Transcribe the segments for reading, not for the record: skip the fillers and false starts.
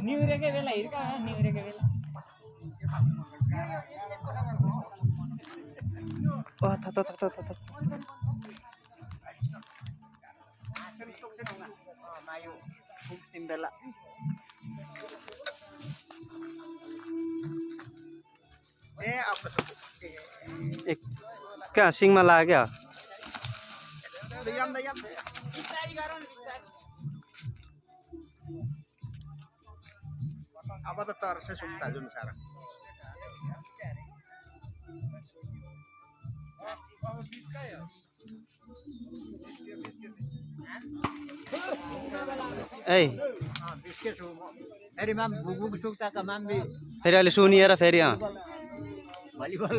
निउरेकै बेला हिर्का निउरेकै बेला कहाँ सिङमा लाग्यो अब त तर्से सुक्ता जुन सारा ए बिस्के छु फेरि माम बुगुग सुक्ता का माम बि फेरि अहिले सुनिएर फेरि भलिबल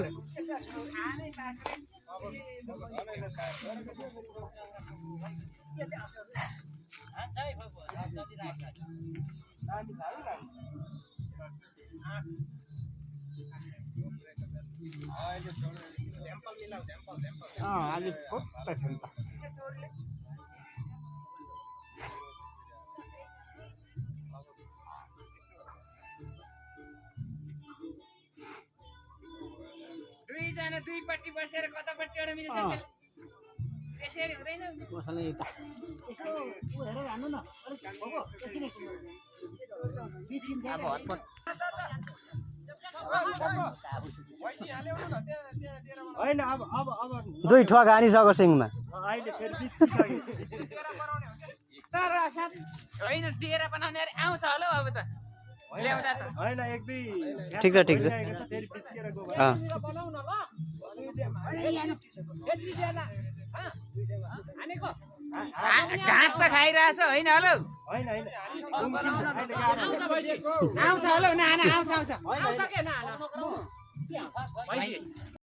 आज फुट्टा थियो त दुईजना दुईपट्टि बसेर कतापट्टि एउटा मिल्छ त्यसरी हुँदैन यसो उ हेरेर हान्नु न अलिक हो यसरी अब हतपत हैन अब दुई ठुवा हानिसक्यो सिङमा अहिले फेरि तर साथ होइन डेरा बनाउने आउँछ होला अब त ल्याउँदा त हैन एक दुई ठिक छ फेरि बिस्केर गयो बनाउन ल यतिजना हानेको घाँस त खाइरहेछ होइन होला हैन आउँछ होला नाना आउँछ आउँछ के नाना